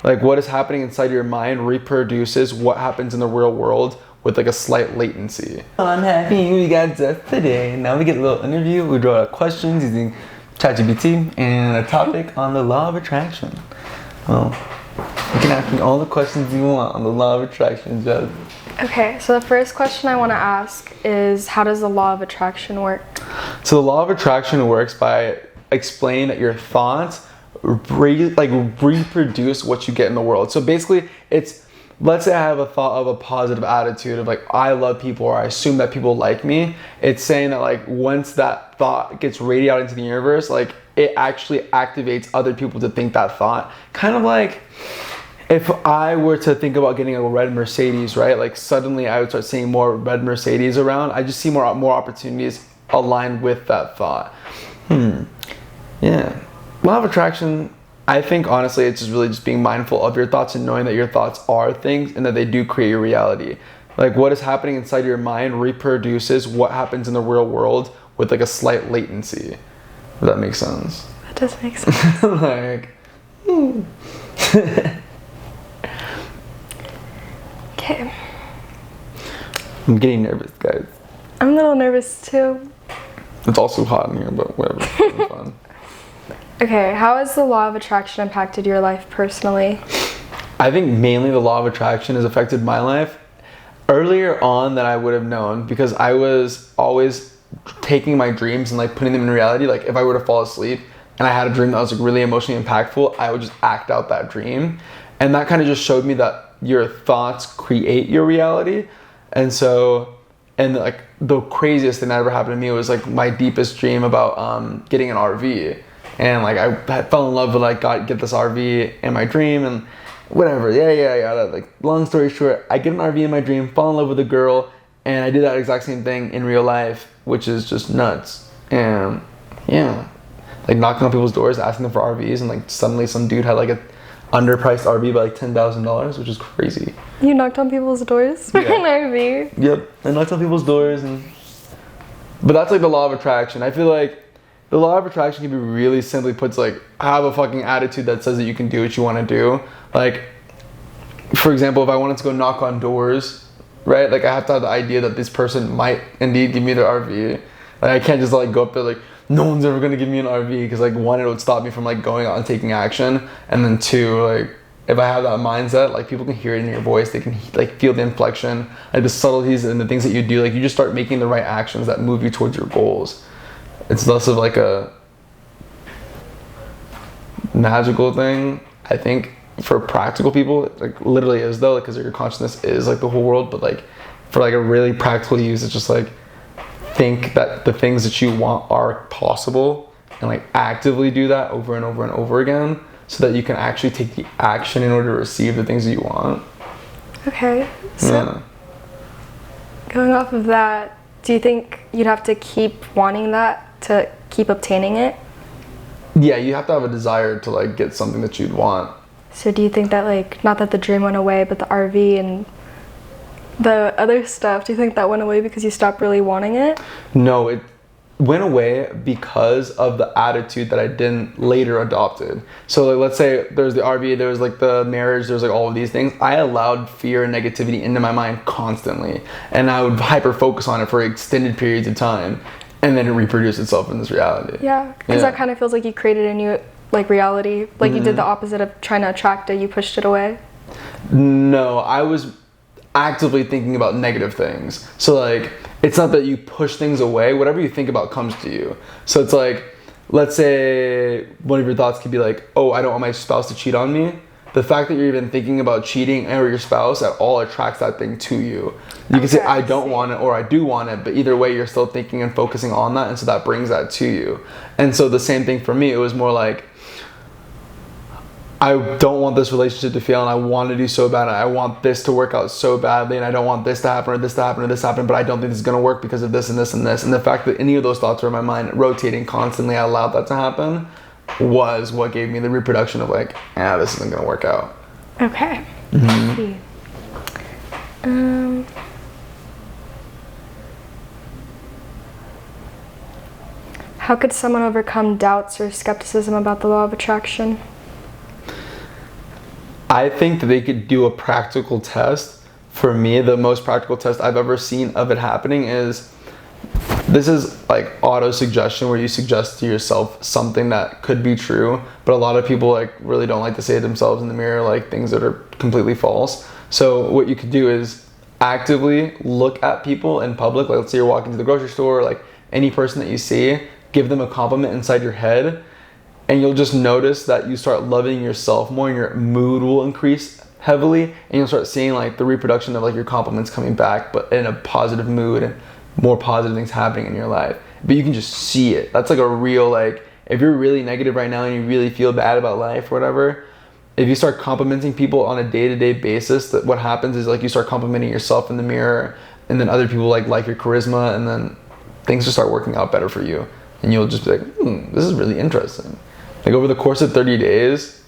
Like what is happening inside your mind reproduces what happens in the real world with like a slight latency. I'm happy we got JESS today. Now we get a little interview. We draw out questions using ChatGPT and a topic on the law of attraction. Well, you can ask me all the questions you want on the law of attraction, JESS. Okay, so the first question I want to ask is, how does the law of attraction work? So the law of attraction works by explaining that your thoughts reproduce what you get in the world. So basically, it's, let's say I have a thought of a positive attitude of like, I love people, or I assume that people like me. It's saying that like once that thought gets radiated out into the universe, like it actually activates other people to think that thought. Kind of like if I were to think about getting a red Mercedes, right? Like suddenly I would start seeing more red Mercedes around. I just see more opportunities aligned with that thought. Yeah. Law of attraction, I think honestly it's just really just being mindful of your thoughts and knowing that your thoughts are things and that they do create your reality. Like what is happening inside your mind reproduces what happens in the real world with like a slight latency. If that makes sense. That does make sense. Like, Okay. I'm getting nervous, guys. I'm a little nervous too. It's also hot in here, but whatever. It's fun. Okay, how has the law of attraction impacted your life personally? I think mainly the law of attraction has affected my life earlier on than I would have known, because I was always taking my dreams and like putting them in reality. Like if I were to fall asleep and I had a dream that was like really emotionally impactful, I would just act out that dream. And that kind of just showed me that your thoughts create your reality. And so, and like the craziest thing that ever happened to me was like my deepest dream about getting an RV. And like I fell in love with like get this RV in my dream and whatever. Yeah. Like long story short, I get an RV in my dream, fall in love with a girl, and I did that exact same thing in real life, which is just nuts. And yeah, like knocking on people's doors, asking them for RVs, and like suddenly some dude had like a underpriced RV by like $10,000, which is crazy. You knocked on people's doors for an RV? Yep, I knocked on people's doors, but that's like the law of attraction. I feel like the law of attraction can be really simply put to like have a fucking attitude that says that you can do what you want to do. Like, for example, if I wanted to go knock on doors, right? Like I have to have the idea that this person might indeed give me the RV. Like I can't just like go up there like, no one's ever gonna give me an RV, because like one, it would stop me from like going out and taking action, and then two, like if I have that mindset, like people can hear it in your voice, they can like feel the inflection, like the subtleties and the things that you do, like you just start making the right actions that move you towards your goals. It's less of like a magical thing, I think, for practical people. It like literally is though, because like, your consciousness is like the whole world, but like for like a really practical use, it's just like think that the things that you want are possible, and like actively do that over and over and over again, so that you can actually take the action in order to receive the things that you want. Okay, so going off of that, do you think you'd have to keep wanting that to keep obtaining it? Yeah, you have to have a desire to like get something that you'd want. So do you think that like, not that the dream went away, but the RV and the other stuff, do you think that went away because you stopped really wanting it? No, it went away because of the attitude that I didn't later adopted. So like, let's say there's the RV, there's like the marriage, there's like all of these things. I allowed fear and negativity into my mind constantly, and I would hyper focus on it for extended periods of time, and then it reproduced itself in this reality. Yeah, because that kind of feels like you created a new like reality, like you did the opposite of trying to attract it, you pushed it away. No, I was actively thinking about negative things. So like, it's not that you push things away, whatever you think about comes to you. So it's like, let's say one of your thoughts could be like, oh, I don't want my spouse to cheat on me. The fact that you're even thinking about cheating or your spouse at all attracts that thing to you. You can say, I don't want it, or I do want it, but either way, you're still thinking and focusing on that, and so that brings that to you. And so the same thing for me, it was more like, I don't want this relationship to fail, and I want to do so bad, and I want this to work out so badly, and I don't want this to happen, or this to happen, or this to happen, but I don't think this is going to work because of this and this and this. And the fact that any of those thoughts were in my mind rotating constantly, I allowed that to happen, was what gave me the reproduction of like, this isn't going to work out. Okay. How could someone overcome doubts or skepticism about the law of attraction? I think that they could do a practical test. For me, the most practical test I've ever seen of it happening is, this is like auto-suggestion, where you suggest to yourself something that could be true, but a lot of people like really don't like to say to themselves in the mirror like things that are completely false. So what you could do is actively look at people in public. Like, let's say you're walking to the grocery store, like any person that you see, give them a compliment inside your head, and you'll just notice that you start loving yourself more, and your mood will increase heavily, and you'll start seeing like the reproduction of like your compliments coming back, but in a positive mood, and more positive things happening in your life. But you can just see it. That's like a real, like, if you're really negative right now and you really feel bad about life or whatever, if you start complimenting people on a day-to-day basis, that what happens is like you start complimenting yourself in the mirror, and then other people like your charisma, and then things just start working out better for you, and you'll just be like, this is really interesting. Like, over the course of 30 days,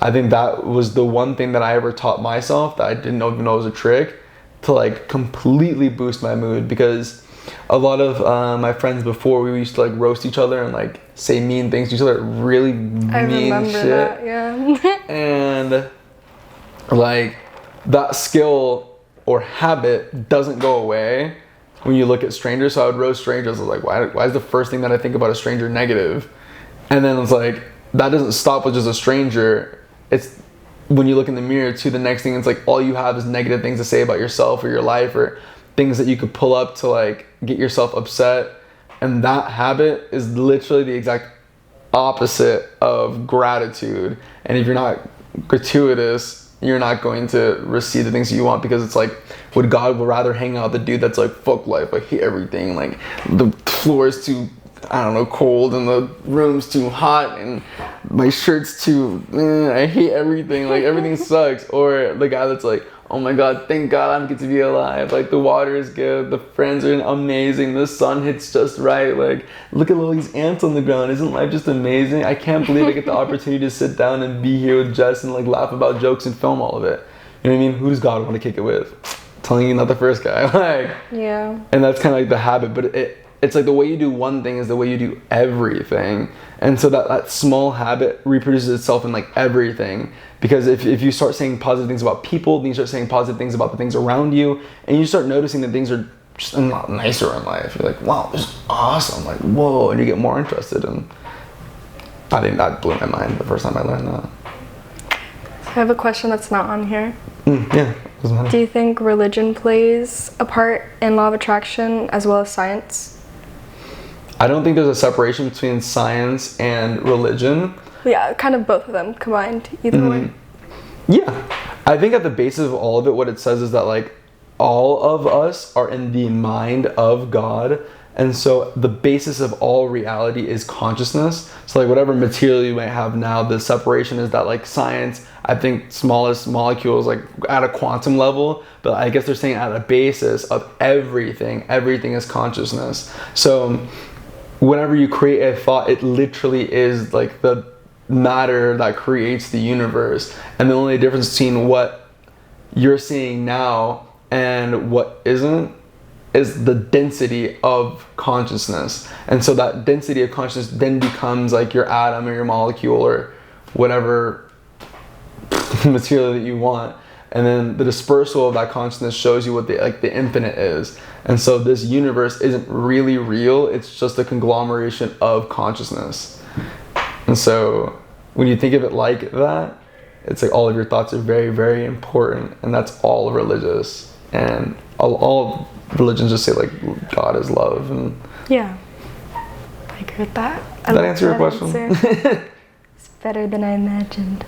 I think that was the one thing that I ever taught myself that I didn't even know was a trick, to like completely boost my mood. Because a lot of my friends before, we used to like roast each other and like say mean things to each other, really mean shit. That, yeah. And like, that skill or habit doesn't go away when you look at strangers. So I would roast strangers. I was like, why is the first thing that I think about a stranger negative? And then it's like, that doesn't stop with just a stranger. It's when you look in the mirror too, the next thing, it's like all you have is negative things to say about yourself or your life, or things that you could pull up to like get yourself upset. And that habit is literally the exact opposite of gratitude. And if you're not gratuitous, you're not going to receive the things that you want, because it's like, would God rather hang out with the dude that's like, fuck life, I hate everything, like the floor is too, I don't know, cold, and the room's too hot, and my shirt's too, I hate everything, like everything sucks. Or the guy that's like, oh my God, thank God I'm good to be alive, like the water is good, the friends are amazing, the sun hits just right, like look at all these ants on the ground, isn't life just amazing? I can't believe I get the opportunity to sit down and be here with Jess and like laugh about jokes and film all of it. You know what I mean? Who does God want to kick it with? I'm telling you, not the first guy. Like, yeah. And that's kind of like the habit, but it's like the way you do one thing is the way you do everything. And so that small habit reproduces itself in like everything. Because if you start saying positive things about people, then you start saying positive things about the things around you, and you start noticing that things are just a lot nicer in life. You're like, wow, this is awesome. Like, whoa. And you get more interested. And I think that blew my mind the first time I learned that. I have a question that's not on here. Yeah. Doesn't matter. Do you think religion plays a part in law of attraction as well as science? I don't think there's a separation between science and religion. Yeah, kind of both of them combined, either way. Yeah. I think at the basis of all of it, what it says is that like all of us are in the mind of God. And so the basis of all reality is consciousness. So like whatever material you might have now, the separation is that like science, I think smallest molecules like at a quantum level, but I guess they're saying at a basis of everything is consciousness. So whenever you create a thought, it literally is like the matter that creates the universe. And the only difference between what you're seeing now and what isn't is the density of consciousness. And so that density of consciousness then becomes like your atom or your molecule or whatever material that you want. And then the dispersal of that consciousness shows you what the infinite is. And so this universe isn't really real. It's just a conglomeration of consciousness. And so when you think of it like that, it's like all of your thoughts are very, very important. And that's all religious. And all religions just say like God is love. And yeah, I agree with that. Did that answer your question? It's better than I imagined.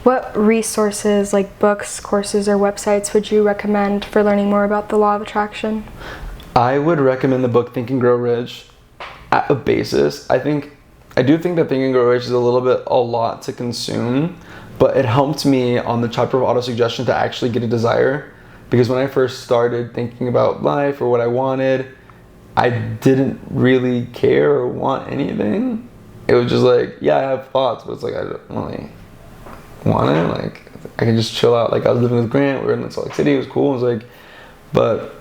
What resources, like books, courses, or websites would you recommend for learning more about the law of attraction? I would recommend the book Think and Grow Rich at a basis. I do think that Think and Grow Rich is a lot to consume, but it helped me on the chapter of autosuggestion to actually get a desire. Because when I first started thinking about life or what I wanted, I didn't really care or want anything. It was just like, yeah, I have thoughts, but it's like I don't really want it. Like I can just chill out. Like I was living with Grant, we were in Salt Lake City, it was cool. It was like, but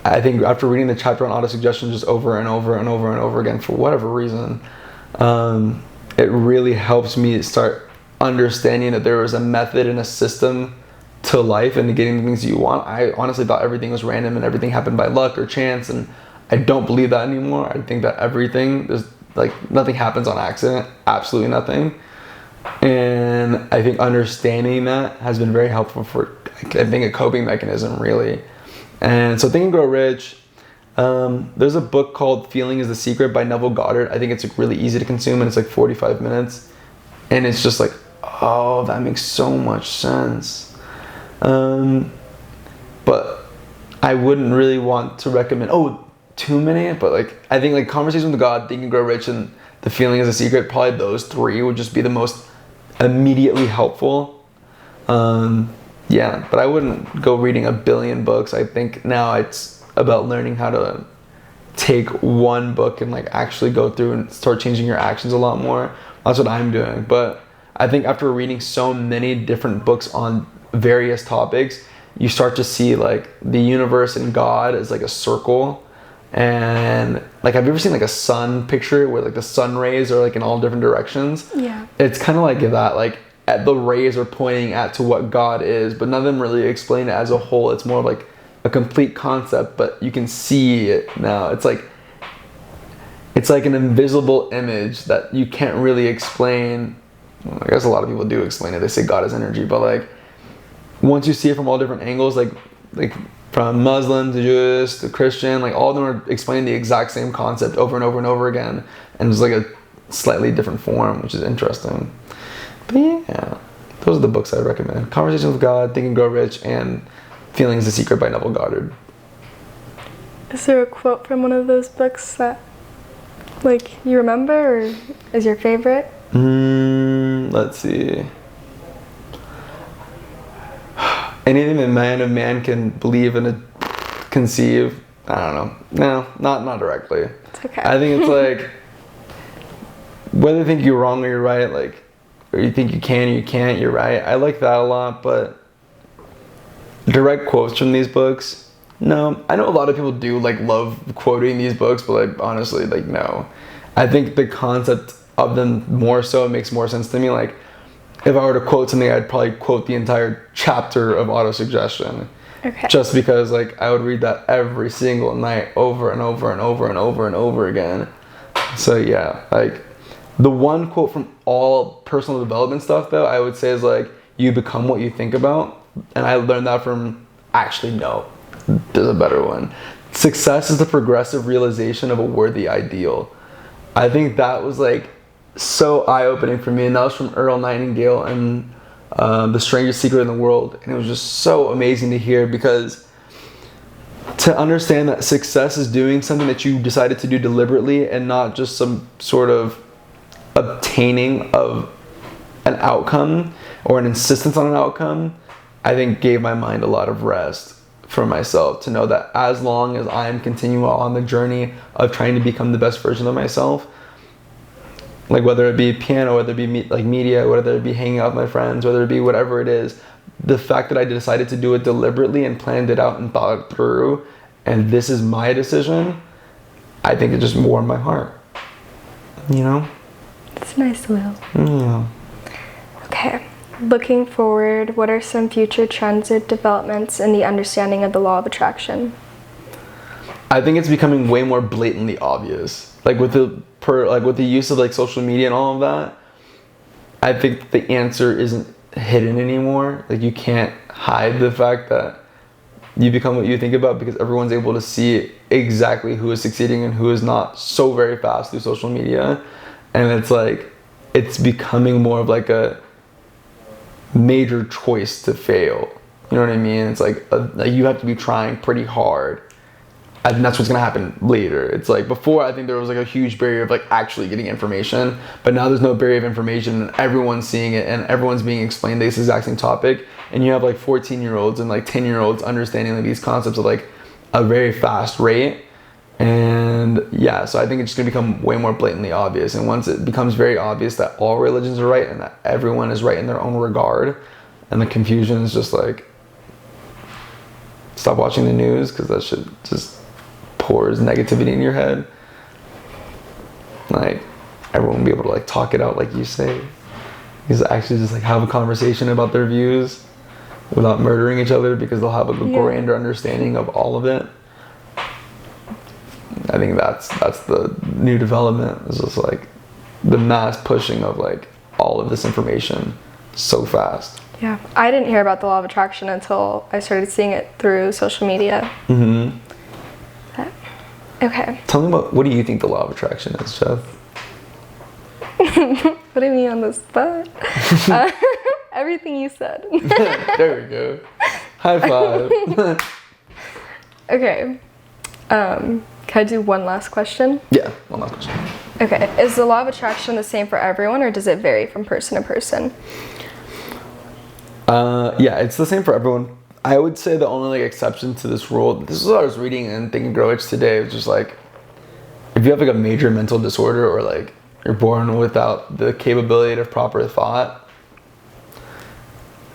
I think after reading the chapter on autosuggestion just over and over and over and over again for whatever reason, it really helps me start understanding that there was a method and a system to life and to getting the things you want. I honestly thought everything was random and everything happened by luck or chance, and I don't believe that anymore. I think that everything, there's like nothing happens on accident, absolutely nothing. And I think understanding that has been very helpful for, I think, a coping mechanism, really. And so Think and Grow Rich, there's a book called Feeling is the Secret by Neville Goddard. I think it's like really easy to consume, and it's like 45 minutes. And it's just like, oh, that makes so much sense. But I wouldn't really want to recommend, too many, but like, I think like Conversation with God, Think and Grow Rich, and The Feeling is a Secret, probably those three would just be the most immediately helpful. Yeah, but I wouldn't go reading a billion books. I think now it's about learning how to take one book and like actually go through and start changing your actions a lot more. That's what I'm doing. But I think after reading so many different books on various topics, you start to see like the universe and God as like a circle. And like, have you ever seen like a sun picture where like the sun rays are like in all different directions? Yeah. It's kind of like that, like the rays are pointing to what God is, but none of them really explain it as a whole. It's more like a complete concept, but you can see it now. It's like an invisible image that you can't really explain. Well, I guess a lot of people do explain it. They say God is energy, but like once you see it from all different angles, like from Muslim to Jewish to Christian, like all of them are explaining the exact same concept over and over and over again, and it's like a slightly different form, which is interesting. But yeah, those are the books I would recommend: Conversation with God, Think and Grow Rich, and Feeling is the Secret by Neville Goddard. Is there a quote from one of those books that like you remember or is your favorite? Let's see. Anything that man can believe and conceive. I don't know. No, not directly. It's okay. I think it's like whether you think you're wrong or you're right, like, or you think you can or you can't, you're right. I like that a lot, but direct quotes from these books, no. I know a lot of people do like love quoting these books, but like honestly, like no. I think the concept of them more so makes more sense to me. Like, if I were to quote something, I'd probably quote the entire chapter of autosuggestion. Okay. Just because like I would read that every single night over and over and over and over and over again. So yeah, like the one quote from all personal development stuff though, I would say is like, you become what you think about. And I learned that from, actually no, there's a better one. Success is the progressive realization of a worthy ideal. I think that was like so eye-opening for me, and that was from Earl Nightingale and The Strangest Secret in the World, and it was just so amazing to hear, because to understand that success is doing something that you decided to do deliberately and not just some sort of obtaining of an outcome or an insistence on an outcome, I think gave my mind a lot of rest for myself, to know that as long as I'm continuing on the journey of trying to become the best version of myself, like whether it be piano, whether it be like media, whether it be hanging out with my friends, whether it be whatever it is, the fact that I decided to do it deliberately and planned it out and thought it through, and this is my decision, I think it just warmed my heart. You know? It's nice, Will. Yeah. Okay. Looking forward, what are some future trends or developments in the understanding of the law of attraction? I think it's becoming way more blatantly obvious. Like with the use of like social media and all of that, I think the answer isn't hidden anymore. Like you can't hide the fact that you become what you think about, because everyone's able to see exactly who is succeeding and who is not so very fast through social media. And it's like, it's becoming more of like a major choice to fail. You know what I mean? It's like you have to be trying pretty hard. And that's what's gonna happen later. It's like before, I think there was like a huge barrier of like actually getting information, but now there's no barrier of information, and everyone's seeing it and everyone's being explained this exact same topic. And you have like 14-year-olds and like 10-year-olds understanding like these concepts at like a very fast rate. And yeah, so I think it's just gonna become way more blatantly obvious. And once it becomes very obvious that all religions are right and that everyone is right in their own regard, and the confusion is just like, stop watching the news, because that shit just pours negativity in your head. Like, everyone will be able to like talk it out like you say. Because actually just like have a conversation about their views without murdering each other, because they'll have a grander understanding of all of it. I think that's the new development. It's just like the mass pushing of like all of this information so fast. Yeah, I didn't hear about the law of attraction until I started seeing it through social media. Mm-hmm. Okay. Tell me what do you think the law of attraction is, Jeff? Putting me on the spot. Everything you said. There we go. High five. Okay. Can I do one last question? Yeah, one last question. Okay. Is the law of attraction the same for everyone, or does it vary from person to person? Yeah, it's the same for everyone. I would say the only like exception to this rule, this is what I was reading in Think and Grow Rich today, it's just like, if you have like a major mental disorder, or like you're born without the capability of proper thought,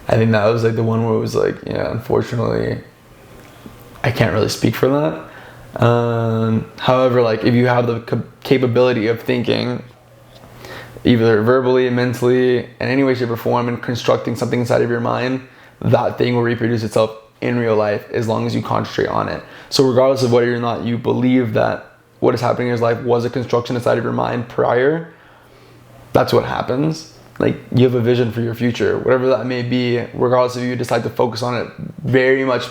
I think that was like the one where it was like, yeah, unfortunately, I can't really speak for that. However, like if you have the capability of thinking, either verbally, mentally, in any way, shape, or form, and constructing something inside of your mind, that thing will reproduce itself in real life as long as you concentrate on it. So regardless of whether or not you believe that what is happening in your life was a construction inside of your mind prior, that's what happens. Like, you have a vision for your future, whatever that may be, regardless if you decide to focus on it very much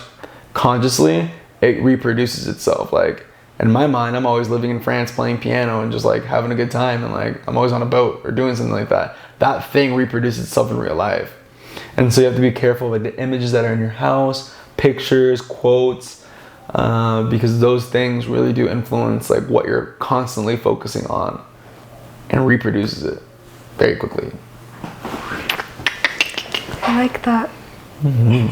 consciously, it reproduces itself. Like, in my mind, I'm always living in France playing piano and just like having a good time, and like I'm always on a boat or doing something like that. That thing reproduces itself in real life. And so you have to be careful of like the images that are in your house, pictures, quotes, because those things really do influence like what you're constantly focusing on, and reproduces it very quickly. I like that. Mm-hmm.